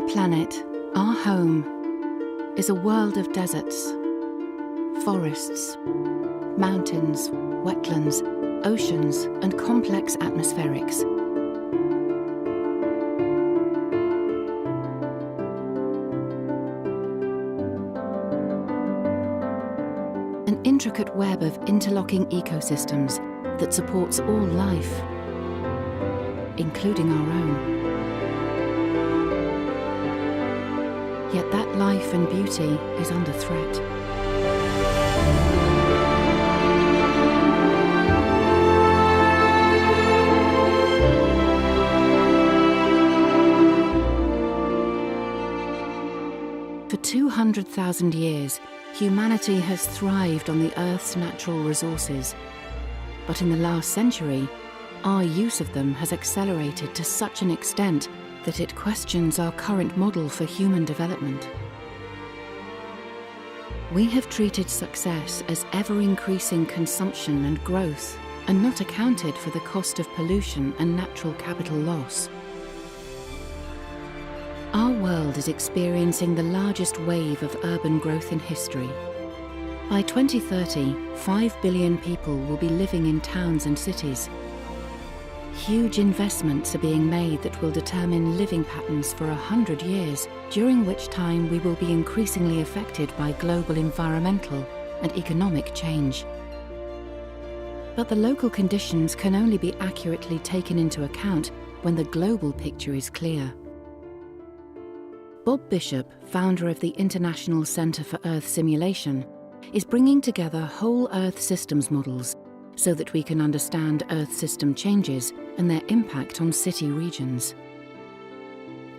planet, our home, is a world of deserts, forests, mountains, wetlands, oceans, and complex atmospherics. An intricate web of interlocking ecosystems that supports all life, including our own. Yet that life and beauty is under threat. For 200,000 years, humanity has thrived on the Earth's natural resources. But in the last century, our use of them has accelerated to such an extent that it questions our current model for human development. We have treated success as ever-increasing consumption and growth, and not accounted for the cost of pollution and natural capital loss. Our world is experiencing the largest wave of urban growth in history. By 2030, 5 billion people will be living in towns and cities. Huge investments are being made that will determine living patterns for 100 years, during which time we will be increasingly affected by global environmental and economic change. But the local conditions can only be accurately taken into account when the global picture is clear. Bob Bishop, founder of the International Centre for Earth Simulation, is bringing together whole Earth systems models so that we can understand Earth system changes and their impact on city regions.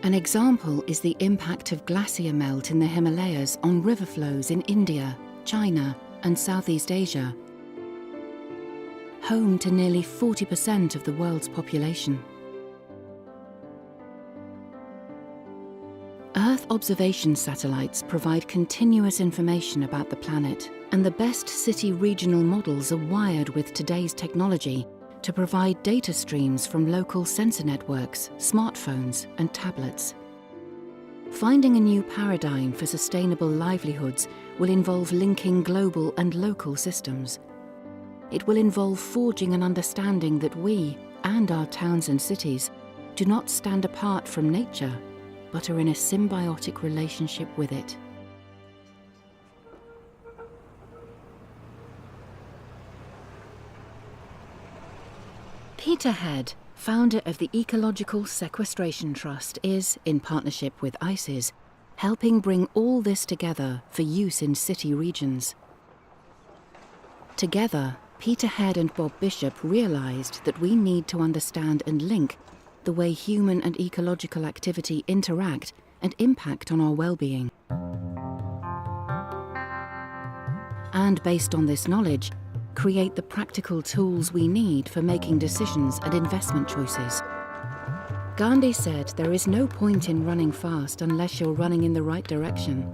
An example is the impact of glacier melt in the Himalayas on river flows in India, China, and Southeast Asia, home to nearly 40% of the world's population. Earth observation satellites provide continuous information about the planet, and the best city regional models are wired with today's technology to provide data streams from local sensor networks, smartphones, and tablets. Finding a new paradigm for sustainable livelihoods will involve linking global and local systems. It will involve forging an understanding that we, and our towns and cities, do not stand apart from nature, but are in a symbiotic relationship with it. Peter Head, founder of the Ecological Sequestration Trust, is, in partnership with ICES, helping bring all this together for use in city regions. Together, Peter Head and Bob Bishop realized that we need to understand and link the way human and ecological activity interact and impact on our well-being. And based on this knowledge, create the practical tools we need for making decisions and investment choices. Gandhi said there is no point in running fast unless you're running in the right direction.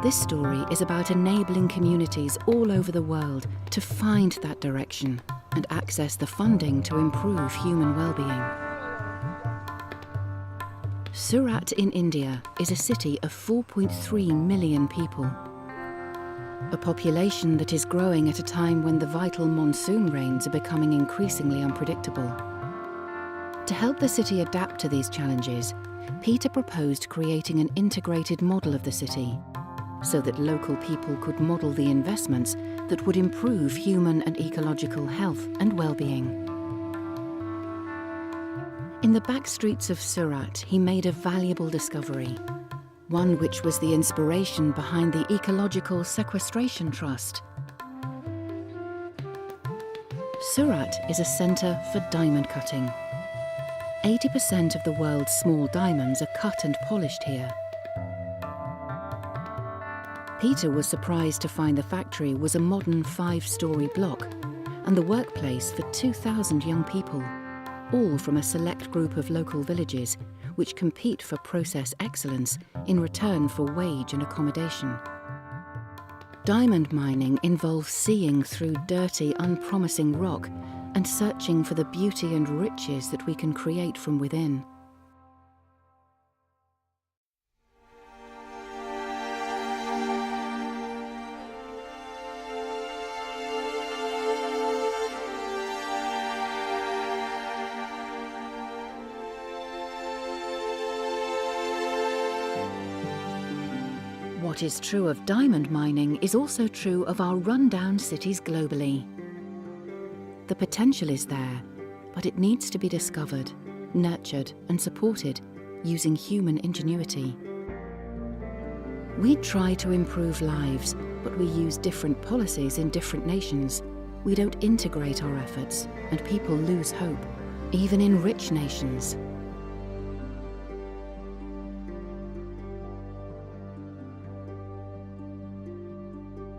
This story is about enabling communities all over the world to find that direction and access the funding to improve human well-being. Surat in India is a city of 4.3 million people. A population that is growing at a time when the vital monsoon rains are becoming increasingly unpredictable. To help the city adapt to these challenges, Peter proposed creating an integrated model of the city, so that local people could model the investments that would improve human and ecological health and well-being. In the back streets of Surat, he made a valuable discovery, one which was the inspiration behind the Ecological Sequestration Trust. Surat is a centre for diamond cutting. 80% of the world's small diamonds are cut and polished here. Peter was surprised to find the factory was a modern 5-story block and the workplace for 2,000 young people, all from a select group of local villages which compete for process excellence in return for wage and accommodation. Diamond mining involves seeing through dirty, unpromising rock and searching for the beauty and riches that we can create from within. What is true of diamond mining is also true of our rundown cities globally. The potential is there, but it needs to be discovered, nurtured and supported using human ingenuity. We try to improve lives, but we use different policies in different nations. We don't integrate our efforts, and people lose hope, even in rich nations.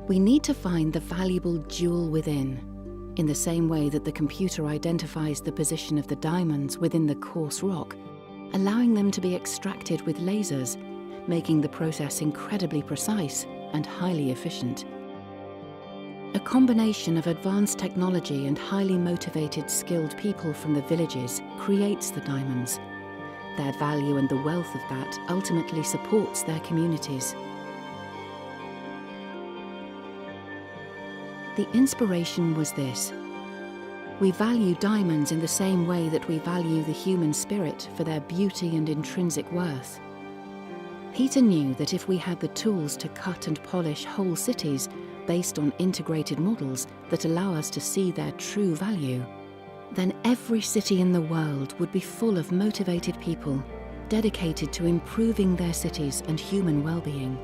We need to find the valuable jewel within, in the same way that the computer identifies the position of the diamonds within the coarse rock, allowing them to be extracted with lasers, making the process incredibly precise and highly efficient. A combination of advanced technology and highly motivated, skilled people from the villages creates the diamonds. Their value and the wealth of that ultimately supports their communities. The inspiration was this. We value diamonds in the same way that we value the human spirit for their beauty and intrinsic worth. Peter knew that if we had the tools to cut and polish whole cities based on integrated models that allow us to see their true value, then every city in the world would be full of motivated people dedicated to improving their cities and human well-being.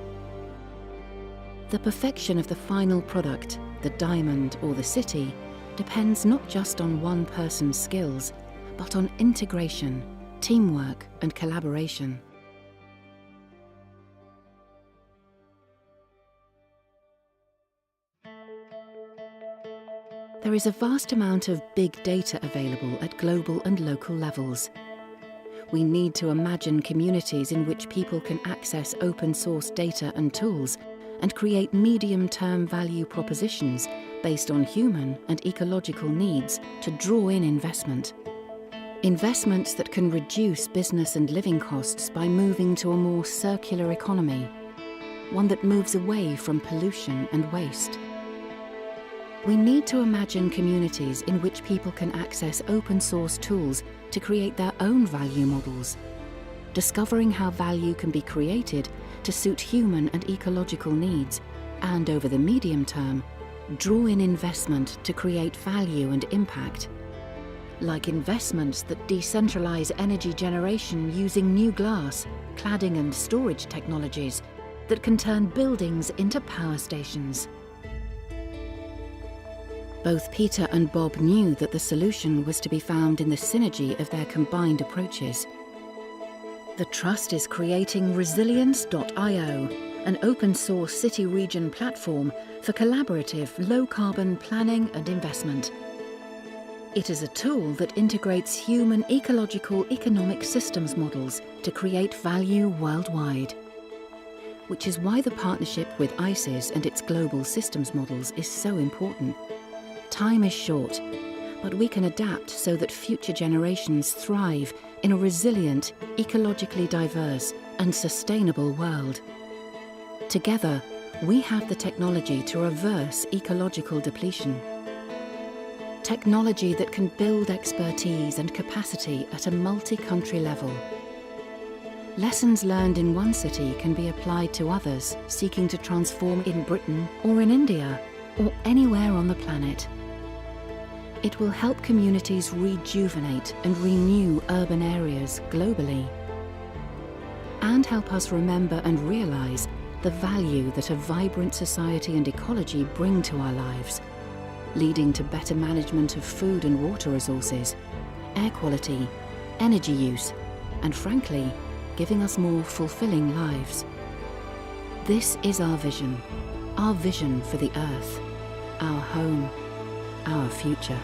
The perfection of the final product, the diamond or the city, depends not just on one person's skills, but on integration, teamwork and collaboration. There is a vast amount of big data available at global and local levels. We need to imagine communities in which people can access open source data and tools and create medium-term value propositions based on human and ecological needs to draw in investment. Investments that can reduce business and living costs by moving to a more circular economy, one that moves away from pollution and waste. We need to imagine communities in which people can access open source tools to create their own value models, discovering how value can be created to suit human and ecological needs, and over the medium term, draw in investment to create value and impact, like investments that decentralize energy generation using new glass, cladding and storage technologies that can turn buildings into power stations. Both Peter and Bob knew that the solution was to be found in the synergy of their combined approaches. The Trust is creating Resilience.io, an open-source city-region platform for collaborative, low-carbon planning and investment. It is a tool that integrates human ecological economic systems models to create value worldwide. Which is why the partnership with ICES and its global systems models is so important. Time is short, but we can adapt so that future generations thrive in a resilient, ecologically diverse and sustainable world. Together, we have the technology to reverse ecological depletion. Technology that can build expertise and capacity at a multi-country level. Lessons learned in one city can be applied to others seeking to transform in Britain or in India or anywhere on the planet. It will help communities rejuvenate and renew urban areas globally, and help us remember and realise the value that a vibrant society and ecology bring to our lives, leading to better management of food and water resources, air quality, energy use, and frankly, giving us more fulfilling lives. This is our vision for the Earth, our home, our future.